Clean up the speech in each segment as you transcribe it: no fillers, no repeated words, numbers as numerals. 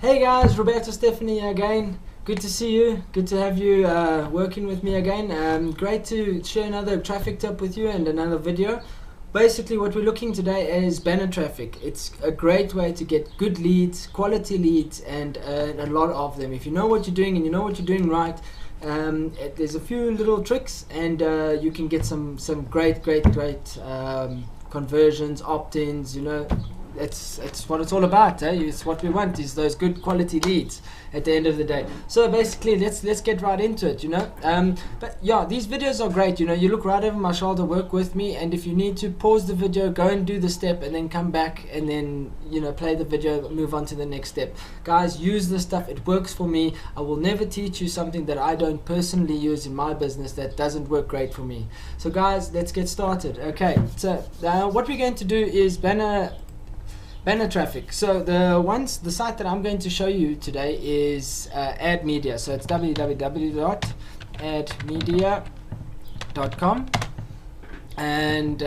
Hey guys, Roberto Stephanie again. Good to see you. Good to have you working with me again. Great to share another traffic tip with you and another video. Basically what we're looking today is banner traffic. It's a great way to get good leads, quality leads, and a lot of them. If you know what you're doing and you know what you're doing right, there's a few little tricks and you can get some great conversions, opt-ins, it's what it's all about, eh? It's what we want, is those good quality leads at the end of the day. So basically let's get right into it, but yeah, these videos are great. You look right over my shoulder, work with me, and if you need to pause the video, go and do the step and then come back and then play the video, move on to the next step. Guys, use this stuff, it works for me. I will never teach you something that I don't personally use in my business that doesn't work great for me. So guys, let's get started. Okay, so what we're going to do is banner traffic. So the site that I'm going to show you today is ad media. So it's www.admedia.com, and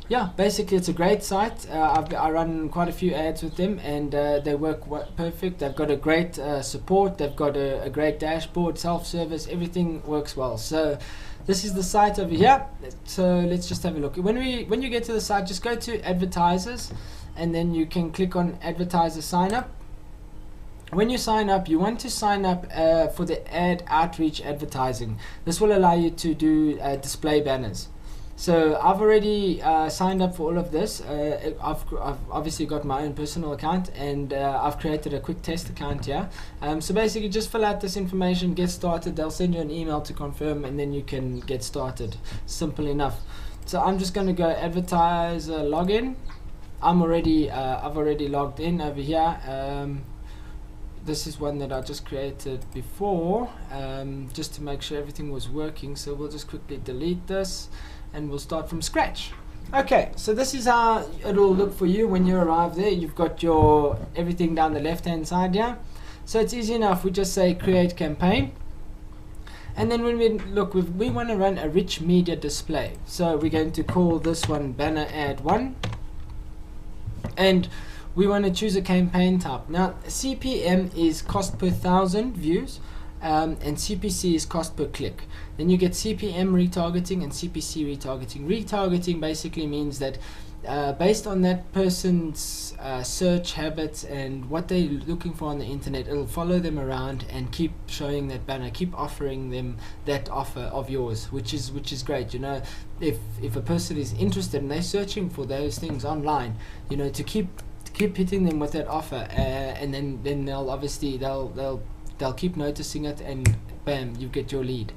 yeah, basically it's a great site. I run quite a few ads with them, and they work perfect. They've got a great support. They've got a great dashboard, self-service. Everything works well. So this is the site over here. So let's just have a look. When you get to the site, just go to advertisers, and then you can click on advertiser sign up. When you sign up, you want to sign up for the ad outreach advertising. This will allow you to do display banners. So I've already signed up for all of this. I've obviously got my own personal account, and I've created a quick test account here. So basically just fill out this information, get started. They'll send you an email to confirm, and then you can get started. Simple enough. So I'm just going to go advertiser login. I've already logged in over here. This is one that I just created before, just to make sure everything was working. So we'll just quickly delete this and we'll start from scratch. Okay, so this is how it'll look for you when you arrive there. You've got your everything down the left hand side here. So it's easy enough. We just say create campaign. And then when we look, we want to run a rich media display. So we're going to call this one banner ad 1. And we want to choose a campaign type. Now CPM is cost per 1,000 views, and CPC is cost per click. Then you get CPM retargeting and CPC retargeting. Retargeting basically means that based on that person's search habits and what they're looking for on the internet, it'll follow them around and keep showing that banner, keep offering them that offer of yours, which is great. If a person is interested and they're searching for those things online, to keep hitting them with that offer, and then they'll obviously they'll keep noticing it, and bam, you get your lead.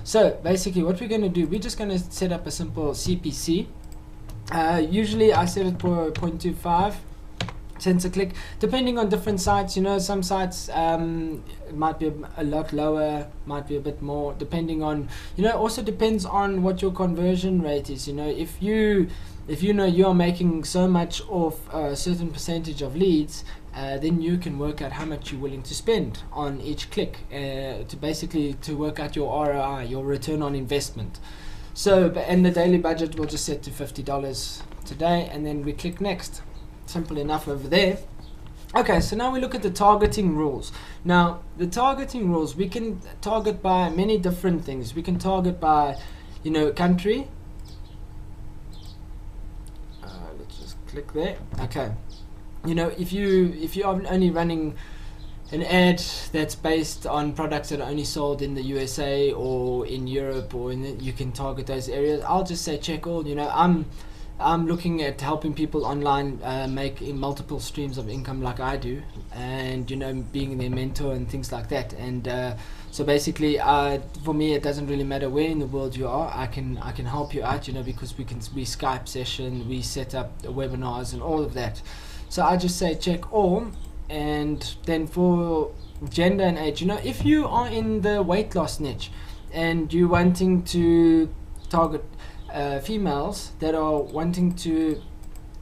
So basically what we're going to do, we're just going to set up a simple CPC. Usually I set it for 0.25 cents a click, depending on different sites. Some sites it might be a lot lower, might be a bit more, depending on, also depends on what your conversion rate is. If you are making so much off a certain percentage of leads, then you can work out how much you're willing to spend on each click, to work out your ROI, your return on investment. So, and the daily budget we'll just set to $50 today, and then we click next. Simple enough over there. Okay, so now we look at the targeting rules. Now, the targeting rules, we can target by many different things. We can target by, country. Let's just click there. Okay. If you are only running an ad that's based on products that are only sold in the USA or in Europe, or you can target those areas. I'll just say check all. I'm looking at helping people online make multiple streams of income like I do, and being their mentor and things like that. And so basically for me it doesn't really matter where in the world you are. I can help you out, because we Skype session, we set up webinars and all of that. So I just say check all. And then for gender and age, if you are in the weight loss niche and you're wanting to target females that are wanting to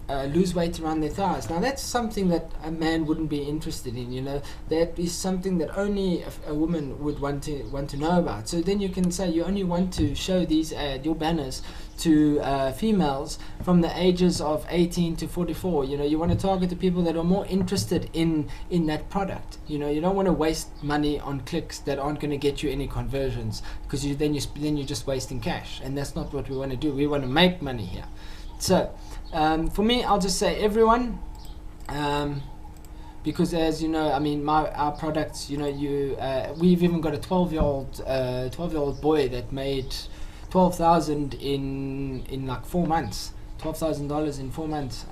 lose weight around their thighs. Now that's something that a man wouldn't be interested in. You know, that is something that only a woman would want to know about. So then you can say you only want to show these your banners to females from the ages of 18 to 44. You know, you want to target the people that are more interested in that product. You know, you don't want to waste money on clicks that aren't going to get you any conversions, because then you're just wasting cash, and that's not what we want to do. We want to make money here. So for me, I'll just say everyone, because as you know, I mean, our products, you know, we've even got a 12-year-old boy that made 12,000 in like 4 months. $12,000 in 4 months,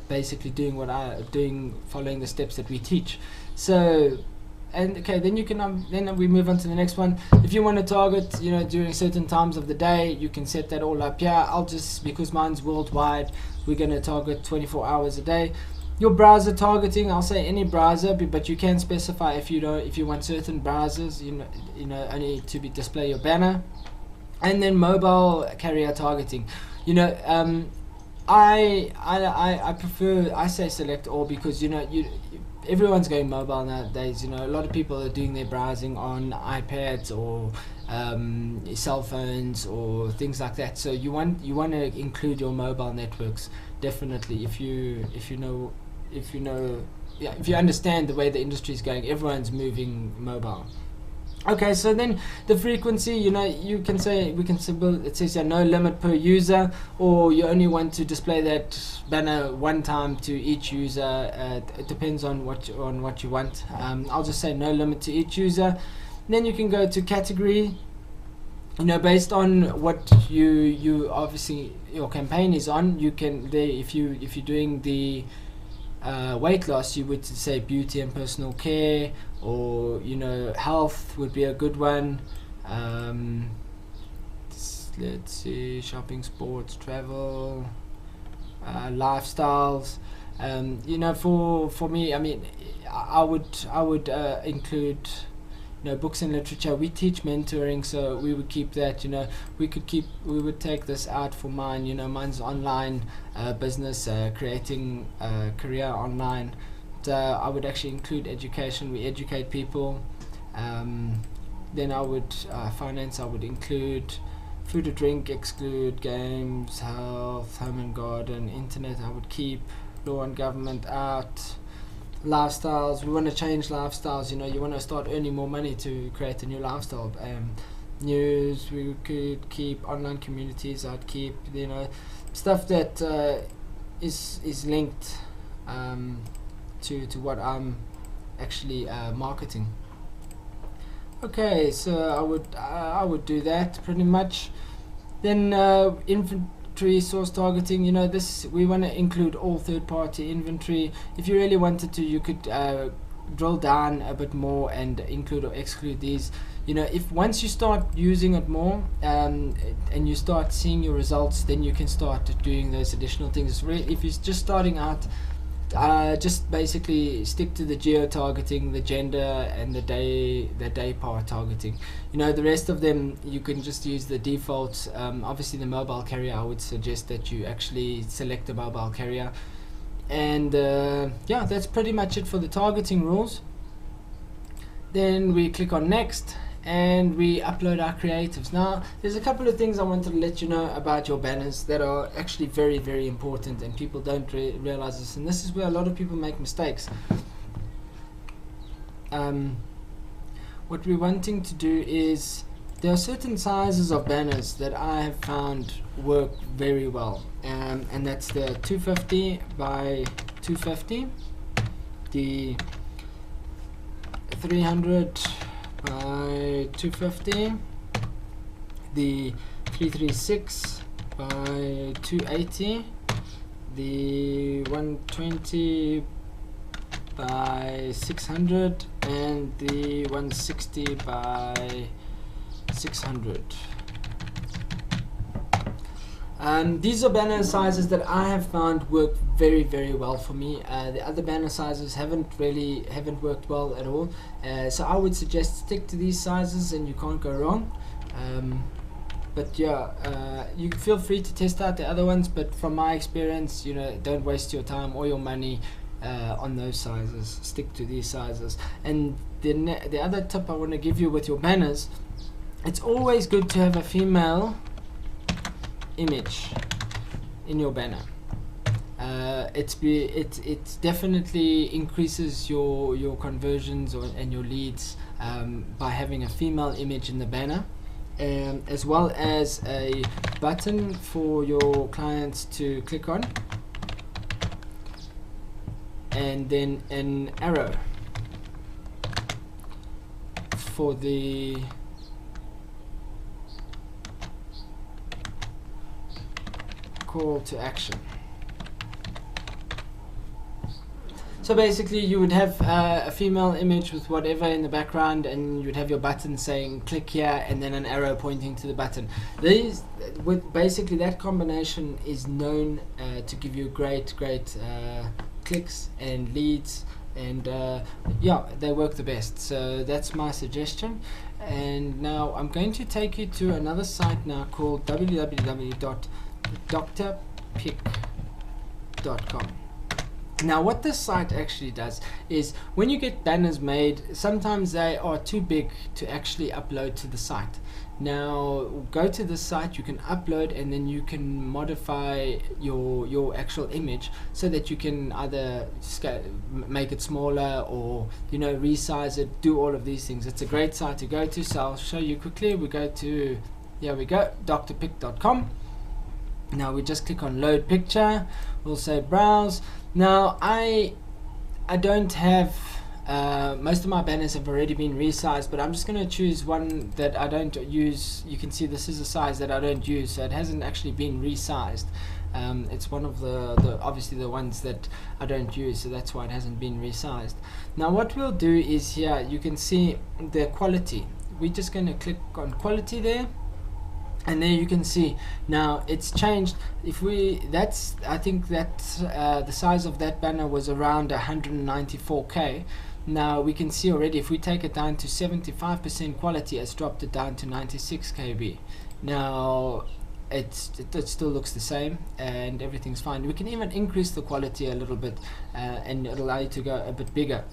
basically doing following the steps that we teach. So, and okay, then you can then we move on to the next one. If you want to target, you know, during certain times of the day, you can set that all up. Yeah, I'll just, because mine's worldwide, we're going to target 24 hours a day. Your browser targeting, I'll say any browser, but you can specify if you want certain browsers, you know, only to display your banner. And then mobile carrier targeting, you know, I prefer, I say select all, because you know everyone's going mobile nowadays. You know, a lot of people are doing their browsing on iPads or cell phones or things like that. So you want to include your mobile networks, definitely. If you understand the way the industry is going, everyone's moving mobile. Okay, so then the frequency, you know, we can symbol, it says no limit per user, or you only want to display that banner one time to each user. It depends on what you want. I'll just say no limit to each user. Then you can go to category. You know, based on what you obviously your campaign is on, you can if you're doing the weight loss, you would say beauty and personal care, or you know, health would be a good one. Let's see, shopping, sports, travel, lifestyles. You know, for me, I mean, I would include, you know, books and literature. We teach mentoring, so we would keep that. You know, we would take this out for mine. You know, mine's online business, creating a career online. I would actually include education. We educate people. Then I would finance. I would include food or drink, exclude games, health, home and garden, internet. I would keep law and government out. Lifestyles, we want to change lifestyles. You know, you want to start earning more money to create a new lifestyle. News, we could keep online communities. I'd keep, you know, stuff that is linked to what I'm actually marketing. Okay, so I would do that pretty much. Then infantry source targeting, you know, this, we want to include all third-party inventory. If you really wanted to, you could drill down a bit more and include or exclude these. You know, if once you start using it more and you start seeing your results, then you can start doing those additional things. If you're just starting out, just basically stick to the geo targeting, the gender, and the day part targeting. You know, the rest of them you can just use the defaults. Obviously the mobile carrier, I would suggest that you actually select the mobile carrier. And yeah, that's pretty much it for the targeting rules. Then we click on next and we upload our creatives. Now there's a couple of things I wanted to let you know about your banners that are actually very, very important, and people don't realize this, and this is where a lot of people make mistakes. What we're wanting to do is, there are certain sizes of banners that I have found work very well, and that's the 250 by 250, the 300 by 250, the 336 by 280, the 120 by 600, and the 160 by 600. These are banner sizes that I have found work very, very well for me. The other banner sizes haven't worked well at all. So I would suggest stick to these sizes and you can't go wrong. but yeah, you feel free to test out the other ones, but from my experience, you know, don't waste your time or your money on those sizes. Stick to these sizes. And the other tip I want to give you with your banners, it's always good to have a female image in your banner. It definitely increases your conversions and your leads by having a female image in the banner, as well as a button for your clients to click on, and then an arrow for the call to action. So basically you would have a female image with whatever in the background, and you would have your button saying click here, and then an arrow pointing to the button. Basically that combination is known to give you great clicks and leads, and yeah, they work the best. So that's my suggestion. And now I'm going to take you to another site now called www.drpick.com. Now what this site actually does is, when you get banners made, sometimes they are too big to actually upload to the site. Now go to the site, you can upload, and then you can modify your actual image so that you can either make it smaller, or you know, resize it, do all of these things. It's a great site to go to, so I'll show you quickly. We go to, here we go, drpick.com. Now we just click on load picture, we'll say browse. Now I don't have, most of my banners have already been resized, but I'm just going to choose one that I don't use. You can see this is a size that I don't use, so it hasn't actually been resized. It's one of the obviously the ones that I don't use, so that's why it hasn't been resized. Now what we'll do is, here you can see the quality. We're just going to click on quality there, and there you can see now it's changed. I think that the size of that banner was around 194k. Now we can see already, if we take it down to 75% quality, it's dropped it down to 96 KB. Now it still looks the same and everything's fine. We can even increase the quality a little bit, and it'll allow you to go a bit bigger.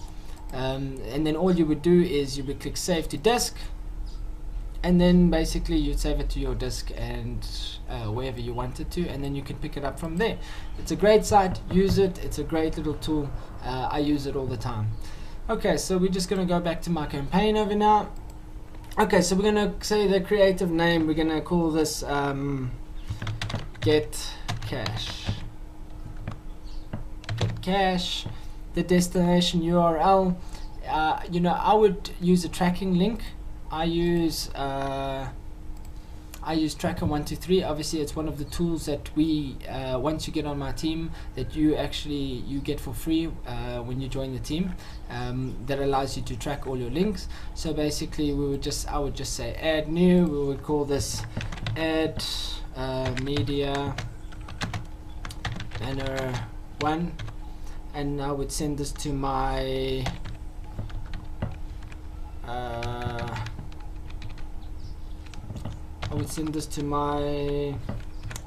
And then all you would do is you would click save to disk, and then basically you'd save it to your disk and wherever you want it to, and then you can pick it up from there. It's a great site, use it, it's a great little tool. I use it all the time. Okay, so we're just going to go back to my campaign over now. Okay, so we're going to say the creative name, we're going to call this Get Cash. Get Cash. The destination URL, you know, I would use a tracking link. I use Tracker123. Obviously it's one of the tools that we once you get on my team, that you get for free when you join the team, that allows you to track all your links. So basically I would just say add new. We would call this add media banner 1, and I would send this to my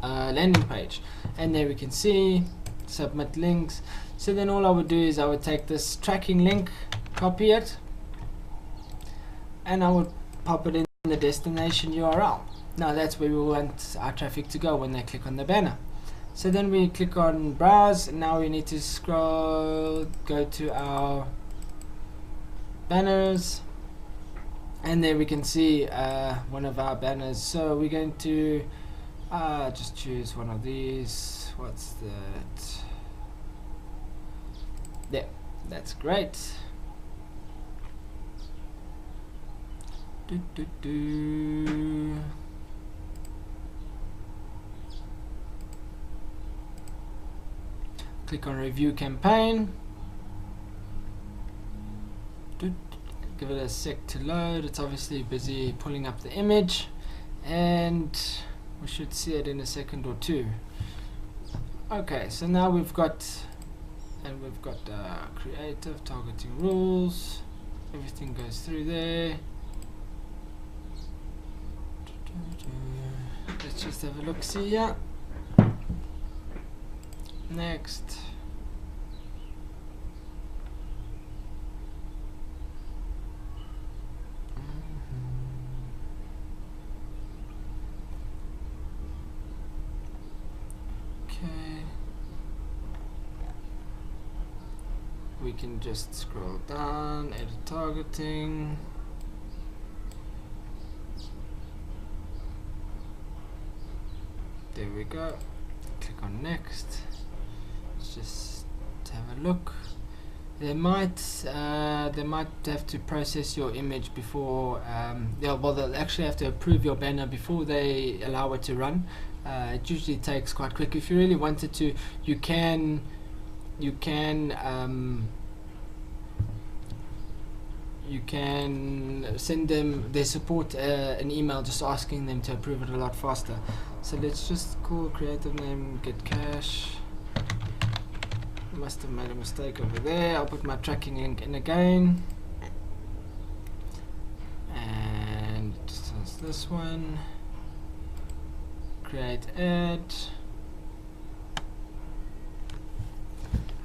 landing page, and there we can see submit links. So then all I would do is I would take this tracking link, copy it, and I would pop it in the destination URL. Now that's where we want our traffic to go when they click on the banner. So then we click on browse, and now we need to scroll, go to our banners, and there we can see one of our banners. So we're going to just choose one of these. What's that? There, that's great. Click on review campaign. Give it a sec to load. It's obviously busy pulling up the image, and we should see it in a second or two. Okay, so now we've got creative targeting rules. Everything goes through there. let's just have a look, see here. Next. We can just scroll down, edit targeting. There we go. Click on next. Let's just have a look. They might have to process your image before. Yeah, well, they'll actually have to approve your banner before they allow it to run. It usually takes quite quick. If you really wanted to, you can send them their support an email just asking them to approve it a lot faster. So let's just call creative name get cash. Must have made a mistake over there. I'll put my tracking link in again, and just this one, create ad.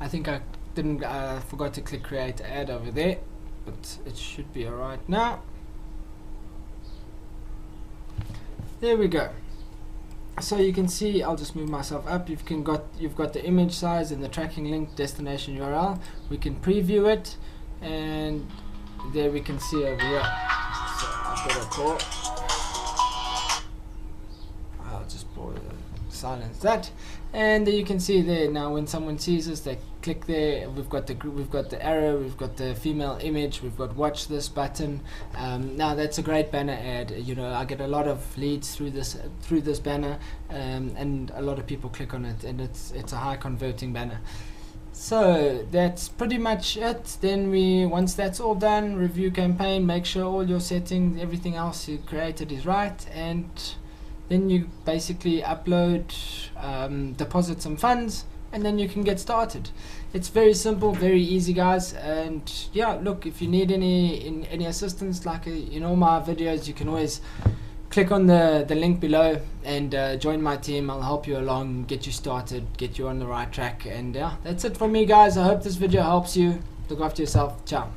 I think I didn't forgot to click create ad over there, but it should be alright now. There we go. So you can see, I'll just move myself up. You've got the image size and the tracking link, destination URL. We can preview it, and there we can see over here. So I've got a call. I'll just silence that, and there you can see there now when someone sees us, they click there. We've got the arrow, we've got the female image, we've got watch this button. Now that's a great banner ad. You know, I get a lot of leads through this banner, and a lot of people click on it, and it's a high converting banner. So that's pretty much it. Then once that's all done, review campaign, make sure all your settings, everything else you created is right, and then you basically upload, deposit some funds, and then you can get started. It's very simple, very easy, guys. And yeah, look, if you need any assistance, like in all my videos, you can always click on the link below and join my team. I'll help you along, get you started, get you on the right track. And yeah, that's it from me, guys. I hope this video helps you. Look after yourself. Ciao.